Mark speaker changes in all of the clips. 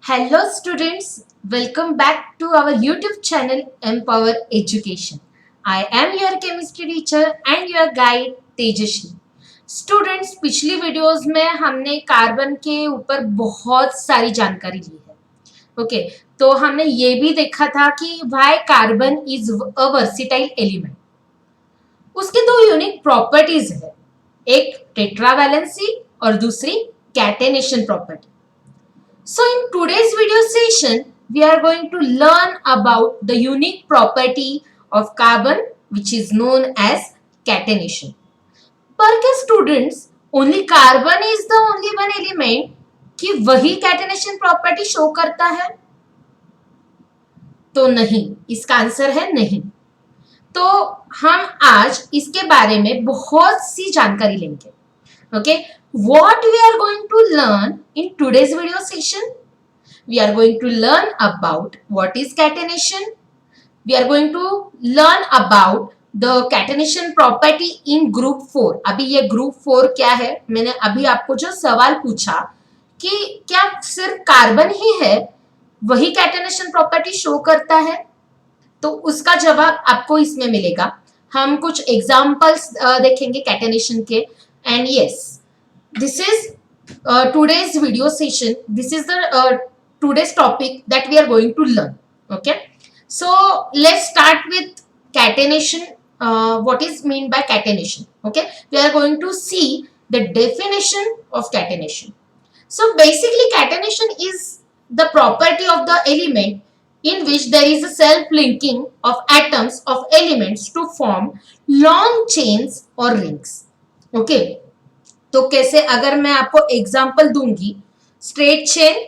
Speaker 1: Hello students, welcome back to our YouTube channel Empower Education. I am your chemistry teacher and your guide Tejashwi. Students पिछली videos में हमने carbon के ऊपर बहुत सारी जानकारी ली है. ओके, तो हमने ये भी देखा था कि why carbon is a versatile element. उसके दो यूनिक प्रॉपर्टीज है, एक टेट्रावैलेंसी और दूसरी catenation property. So in today's video session, we are going to learn about the unique property of carbon which is known as catenation. पर क्या students, only carbon is the only one element कि वही catenation property show करता है? तो नहीं, इसका answer है नहीं. तो हम आज इसके बारे में बहुत सी जानकारी लेंगे. Okay, what we are going to learn in today's video session? We are going to learn about what is catenation. We are going to learn about the catenation property in group 4. अभी ये group 4 क्या है? मैंने अभी आपको जो सवाल पूछा कि क्या सिर्फ कार्बन ही है वही catenation property शो करता है, तो उसका जवाब आपको इसमें मिलेगा. हम कुछ एग्जाम्पल्स देखेंगे catenation के. And yes, this is today's video session. This is the today's topic that we are going to learn. Okay, so let's start with catenation. What is mean by catenation? Okay, we are going to see the definition of catenation. So basically catenation is the property of the element in which there is a self linking of atoms of elements to form long chains or rings. Okay, तो कैसे, अगर मैं आपको example दूंगी, straight chain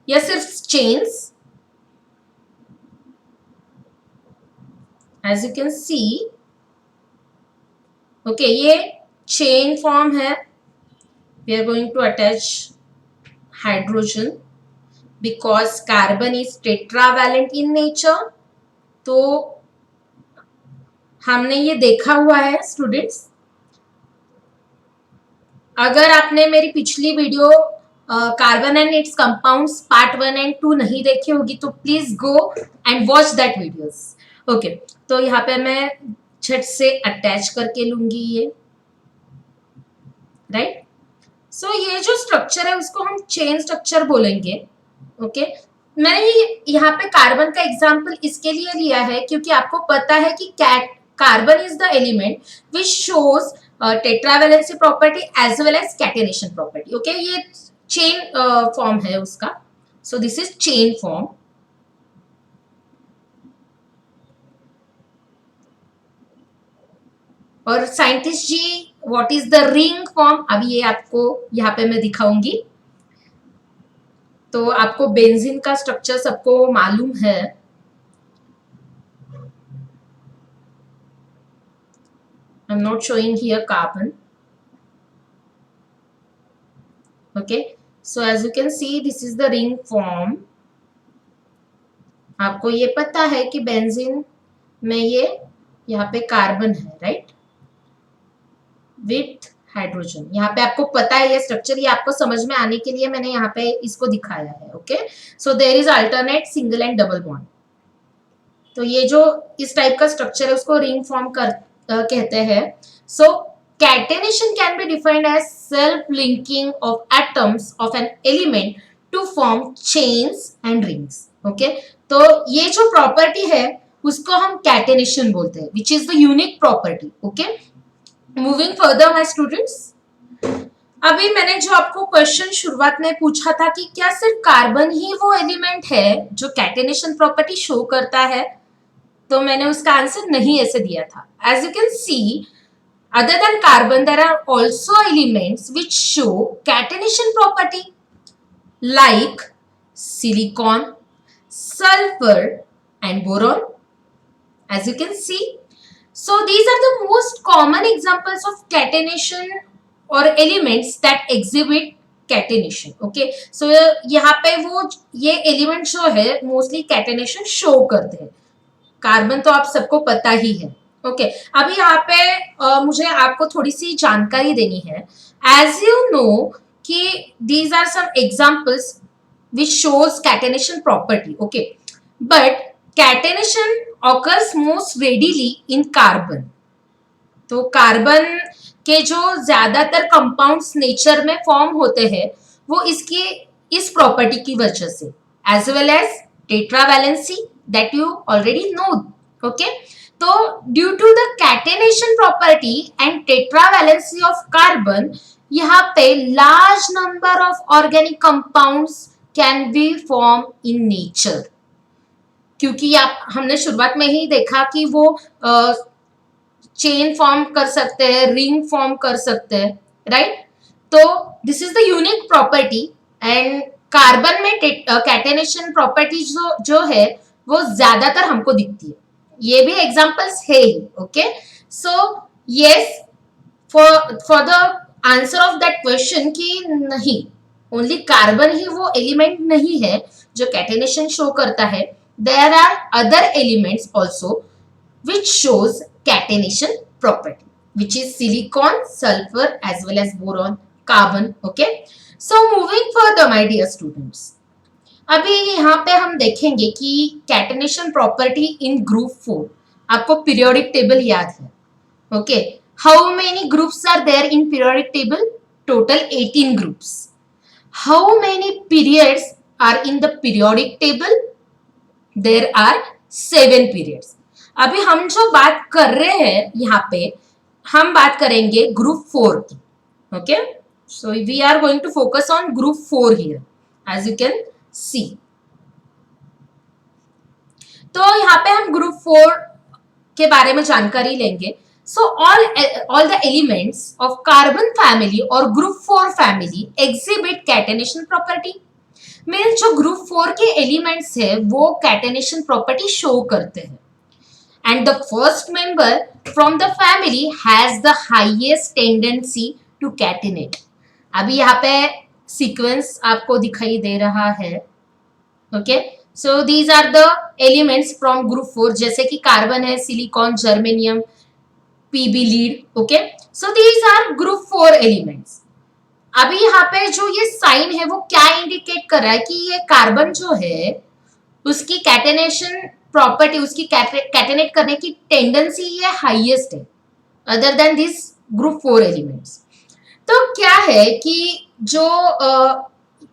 Speaker 1: या सिर्फ chains. As you can see, okay, ये chain form है. We are going to attach hydrogen because carbon is tetravalent in nature. तो हमने ये देखा हुआ है स्टूडेंट्स. अगर आपने मेरी पिछली video carbon and it's compounds part 1 and 2 नहीं देखी होगी तो please go and watch that videos. Okay, तो यहाँ पे मैं झट से अटैच करके लूंगी ये, राइट. सो ये जो स्ट्रक्चर है उसको हम चेन स्ट्रक्चर बोलेंगे. ओके, मैंने यहाँ पे कार्बन का एग्जाम्पल इसके लिए लिया है क्योंकि आपको पता है कि carbon is the element which shows tetravalency property as well as catenation property. Okay, ये चेन फॉर्म है उसका. So this is chain form. और scientist ji, what is the ring form, अभी ये आपको यहाँ पे मैं दिखाऊंगी. तो आपको बेंजीन का स्ट्रक्चर सबको मालूम है. I'm not showing here carbon. Okay, so as you can see this is the ring form. आपको ये पता है कि बेंजीन में ये यहाँ पे कार्बन है, राइट, विथ हाइड्रोजन. यहाँ पे आपको पता है ये स्ट्रक्चर, ये आपको समझ में आने के लिए मैंने यहाँ पे इसको दिखाया है. Okay, so there is alternate single and double bond. तो ये जो इस टाइप का स्ट्रक्चर है उसको रिंग फॉर्म कहते हैं. So catenation can be defined as self-linking of atoms of an element to form chains and rings. Okay, तो ये जो प्रॉपर्टी है उसको हम catenation बोलते हैं, which is the unique property. Okay, moving further my students. अभी मैंने जो आपको क्वेश्चन शुरुआत में पूछा था कि क्या सिर्फ कार्बन ही वो एलिमेंट है जो catenation प्रॉपर्टी शो करता है, तो मैंने उसका आंसर नहीं ऐसे दिया था. As you can see, other than carbon, there are also elements which show catenation property like silicon, sulfur and boron, as you can see. So these are the most common examples of catenation or elements that exhibit catenation. Okay, so यहाँ पे वो ये element जो है mostly catenation show करते हैं. Carbon तो आप सबको पता ही है. ओके, अभी यहाँ पे मुझे आपको थोड़ी सी जानकारी देनी है. एज यू नो कि these are some examples which shows catenation property. Okay, but catenation occurs most readily in carbon. तो कार्बन के जो ज्यादातर कंपाउंड्स नेचर में फॉर्म होते हैं वो इसकी इस प्रॉपर्टी की वजह से, as well as tetravalency that you already know. Okay, तो due to the catenation property and tetravalency of carbon, यहाँ पे large number of organic compounds can be form in nature. क्योंकि आप हमने शुरुआत में ही देखा कि वो चेन फॉर्म कर सकते हैं, रिंग फॉर्म कर सकते हैं, राइट. तो this is the unique property. And carbon में कैटेनेशन प्रॉपर्टी जो है वो ज्यादातर हमको दिखती है. ये भी एग्जांपल्स है ही. Okay, so yes, for the answer of that question कि नहीं, ओनली कार्बन ही वो एलिमेंट नहीं है जो कैटेनेशन शो करता है. There are other elements also which shows catenation property, which is silicon, sulfur as well as boron, carbon. Okay, so moving further my dear students, अभी यहाँ पे हम देखेंगे कि catenation property in group 4. आपको periodic table याद है. Okay, how many groups are there in periodic table? Total 18 groups. How many periods are in the periodic table? There are 7 periods. अभी हम जो बात कर रहे हैं यहाँ पे, हम बात करेंगे ग्रुप 4 की. Okay, so we are going to focus on group 4 here, as you can see. तो यहाँ पे हम ग्रुप 4 के बारे में जानकारी लेंगे. So all the elements of carbon family और group 4 family exhibit catenation property. Means जो ग्रुप 4 के एलिमेंट्स है वो कैटेनेशन प्रॉपर्टी शो करते हैं. And the first member from the family has the highest tendency to catenate. अभी यहाँ पे सीक्वेंस आपको दिखाई दे रहा है. Okay, so these are the elements from group 4, जैसे कि कार्बन है, silicon, germanium, P B lead. Okay, so these are group 4 elements. अभी यहाँ पे जो ये साइन है वो क्या इंडिकेट कर रहा है कि ये कार्बन जो है उसकी कैटेनेशन प्रॉपर्टी, उसकी कैटेनेट करने की टेंडेंसी ये हाईएस्ट है other than this group 4 elements. तो क्या है कि जो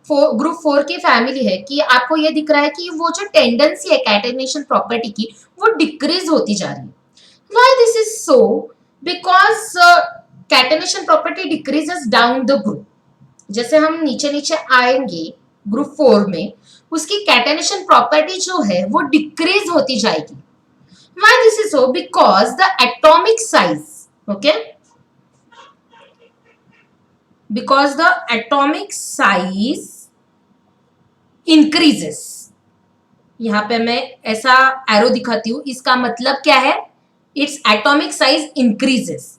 Speaker 1: ग्रुप 4 की फैमिली है कि आपको ये दिख रहा है कि वो जो टेंडेंसी है कैटेनेशन प्रॉपर्टी की वो डिक्रीज होती जा रही है. Why this is so? Because catenation property decreases down the group. जैसे हम नीचे नीचे आएंगे ग्रुप 4 में, उसकी कैटेनेशन प्रॉपर्टी जो है वो डिक्रीज होती जाएगी. Why this is so? Because the atomic size, okay? Because the atomic size increases. यहाँ पे मैं ऐसा एरो दिखाती हूँ, इसका मतलब क्या है? Its atomic size increases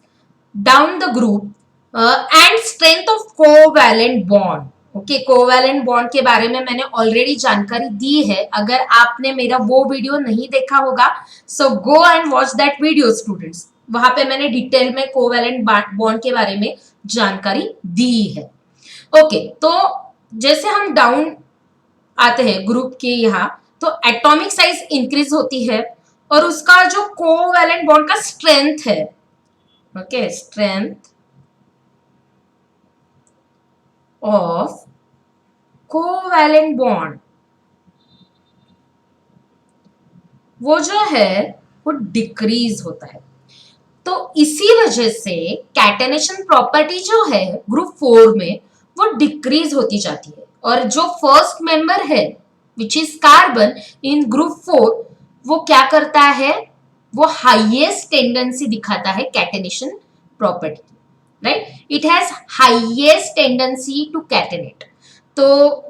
Speaker 1: down the group and strength of covalent bond. Okay, covalent bond के बारे में मैंने ऑलरेडी जानकारी दी है. अगर आपने मेरा वो वीडियो नहीं देखा होगा so go and watch that video students. वहां पे मैंने डिटेल में कोवैलेंट बॉन्ड के बारे में जानकारी दी है. ओके, तो जैसे हम डाउन आते हैं ग्रुप के यहाँ, तो एटॉमिक साइज इंक्रीज होती है और उसका जो कोवैलेंट बॉन्ड का स्ट्रेंथ है, okay, strength of covalent bond वो जो है वो डिक्रीज होता है. तो इसी वजह से कैटेनेशन प्रॉपर्टी जो है ग्रुप 4 में वो डिक्रीज होती जाती है. और जो फर्स्ट मेंबर है which is carbon in group 4 वो क्या करता है, वो हाईएस्ट टेंडेंसी दिखाता है catenation property. right, it has highest tendency to catenate. तो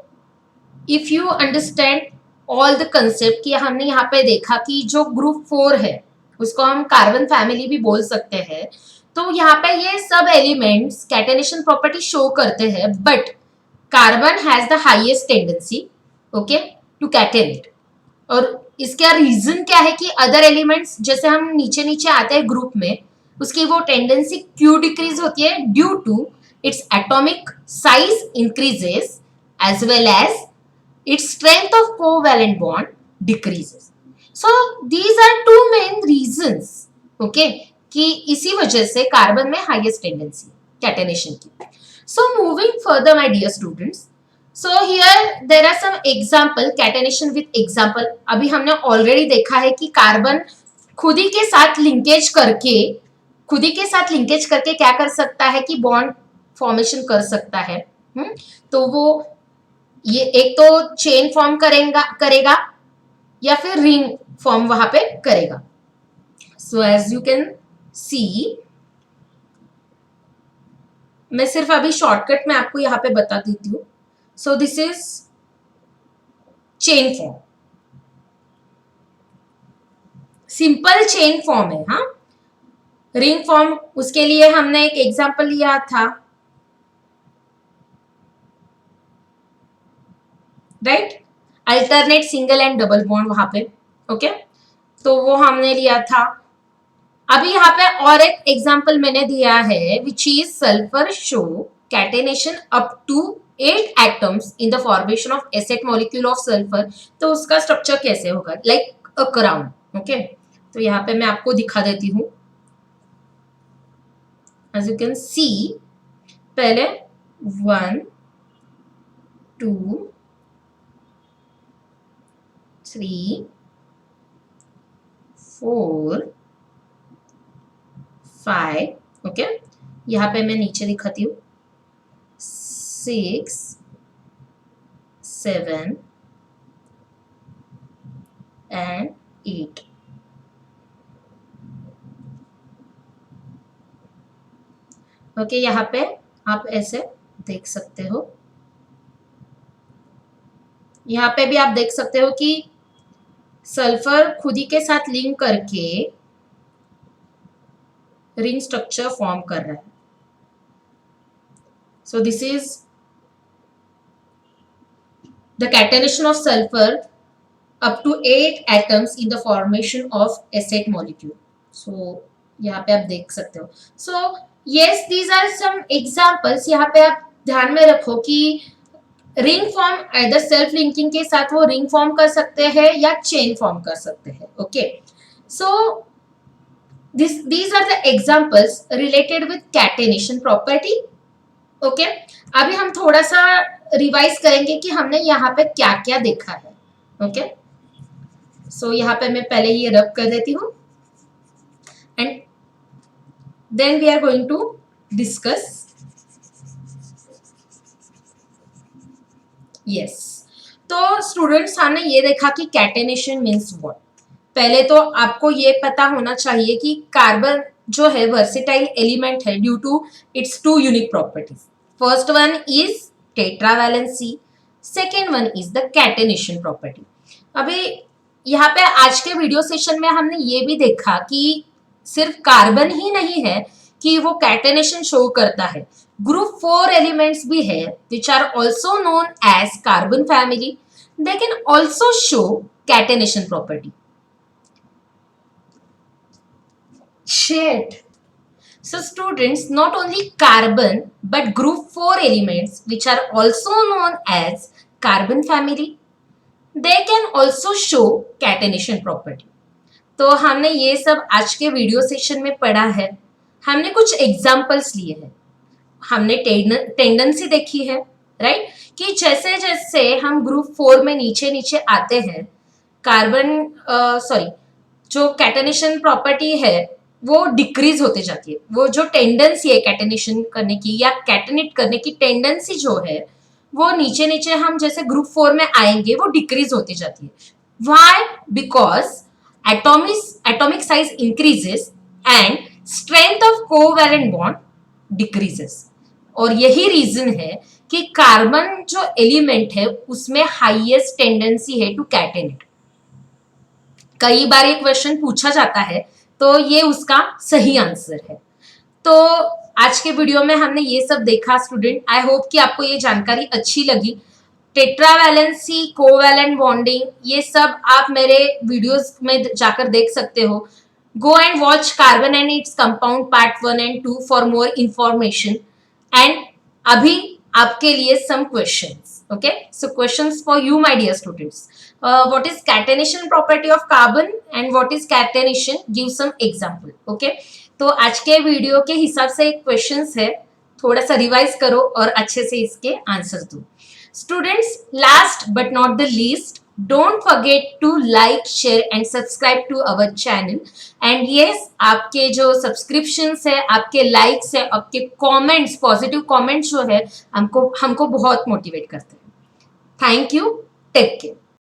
Speaker 1: if you understand all the concept कि हमने यहाँ पे देखा कि जो ग्रुप 4 है उसको हम कार्बन फैमिली भी बोल सकते हैं. तो यहाँ पे ये सब एलिमेंट्स कैटेनेशन प्रॉपर्टी शो करते हैं, but carbon has the highest tendency, okay, to catenate. और इसका रीजन क्या है कि अदर एलिमेंट्स जैसे हम नीचे नीचे आते हैं ग्रुप में, उसकी वो टेंडेंसी क्यों डिक्रीज होती है? Due to its atomic size increases as well as its strength of covalent bond decreases. So these are two main reasons, okay, कि इसी वजह से कार्बन में हाईएस्ट टेंडेंसी कैटेनेशन की. So moving further, my dear students, so here there are some example catenation with example. अभी हमने already देखा है कि कार्बन खुद ही के साथ लिंकेज करके क्या कर सकता है कि बॉन्ड फॉर्मेशन कर सकता है. तो वो ये एक तो चेन फॉर्म करेगा या फिर रिंग फॉर्म वहां पे करेगा. So as you can see, मैं सिर्फ अभी शॉर्टकट में आपको यहां पे बता देती हूँ. सो this is chain form, simple chain form है. हाँ, रिंग फॉर्म उसके लिए हमने एक एग्जांपल लिया था, right, alternate single and double bond वहां पे. ओके, तो वो हमने लिया था. अभी यहाँ पे और एक एग्जांपल मैंने दिया है, which is sulphur show catenation up to 8 atoms in the formation of S eight molecule of sulphur. तो उसका स्ट्रक्चर कैसे होगा, लाइक अ क्राउन. ओके, तो यहाँ पे मैं आपको दिखा देती हूँ. एज यू कैन सी, पहले 1 2 3 4 5. ओके, यहाँ पे मैं नीचे दिखाती हूँ 6 7 एंड 8. ओके, यहाँ पे आप ऐसे देख सकते हो. यहाँ पे भी आप देख सकते हो कि सल्फर खुद ही के साथ लिंक करके रिंग स्ट्रक्चर फॉर्म कर रहा है. सो this is the catenation of sulphur up to 8 atoms in the formation of acid molecule. So यहाँ पे आप देख सकते हो. So yes, these are some examples. यहाँ पे आप ध्यान में रखो कि ring form either self linking के साथ वो रिंग फॉर्म कर सकते हैं या चेन फॉर्म कर सकते हैं. Okay, so these are the examples related with catenation property. Okay, अभी हम थोड़ा सा रिवाइज करेंगे कि हमने यहाँ पे क्या क्या देखा है. ओके, सो यहाँ पे मैं पहले ये रब कर देती हूँ and then we are going to discuss. Yes, तो स्टूडेंट्स हमने ये देखा कि कैटेनेशन मीन्स व्हाट. पहले तो आपको ये पता होना चाहिए कि कार्बन जो है वर्सेटाइल एलिमेंट है due to its 2 unique properties. First one is tetravalency, second one is the catenation property. अभी यहाँ पे आज के वीडियो सेशन में हमने ये भी देखा कि सिर्फ कार्बन ही नहीं है कि वो कैटेनेशन शो करता है, ग्रुप 4 एलिमेंट्स भी है which are also known as carbon family. They can also show catenation property. Shit. So students, not only carbon but group 4 elements which are also known as carbon family, they can also show catenation property. तो हमने ये सब आज के video session में पढ़ा है. हमने कुछ एग्जाम्पल्स लिए हैं, हमने टेंडेंसी देखी है, राइट, कि जैसे जैसे हम ग्रुप 4 में नीचे नीचे आते हैं, कार्बन जो कैटेनेशन प्रॉपर्टी है वो डिक्रीज होते जाती है. वो जो टेंडेंसी है कैटेनेशन करने की या कैटेनेट करने की टेंडेंसी जो है वो नीचे नीचे हम जैसे ग्रुप 4 में आएंगे वो डिक्रीज होती जाती है. Why? Because atomic size increases and strength of covalent bond decreases. और यही रीजन है कि कार्बन जो एलिमेंट है उसमें हाईएस्ट टेंडेंसी है टू कैटेनेट. कई बार ये क्वेश्चन पूछा जाता है तो ये उसका सही आंसर है. तो आज के वीडियो में हमने ये सब देखा स्टूडेंट. आई होप कि आपको ये जानकारी अच्छी लगी. टेट्रावैलेंसी, कोवैलेंट बॉन्डिंग, ये सब आप मेरे वीडियोस में जाकर देख सकते हो. Go and watch carbon and its compound part 1 and 2 for more information. And अभी आपके लिए some questions. Okay, so questions for you, my dear students. What is catenation property of carbon and what is catenation? Give some example. Okay, तो आज के video के हिसाब से एक क्वेश्चंस है, थोड़ा सा रिवाइज करो और अच्छे से इसके आंसर दो. Students, last but not the least, don't forget to like, share and subscribe to our channel. And yes, आपके जो सब्सक्रिप्शंस है, आपके लाइक्स है, आपके कमेंट्स, पॉजिटिव कमेंट्स जो है हमको बहुत मोटिवेट करते हैं. Thank you. Take care.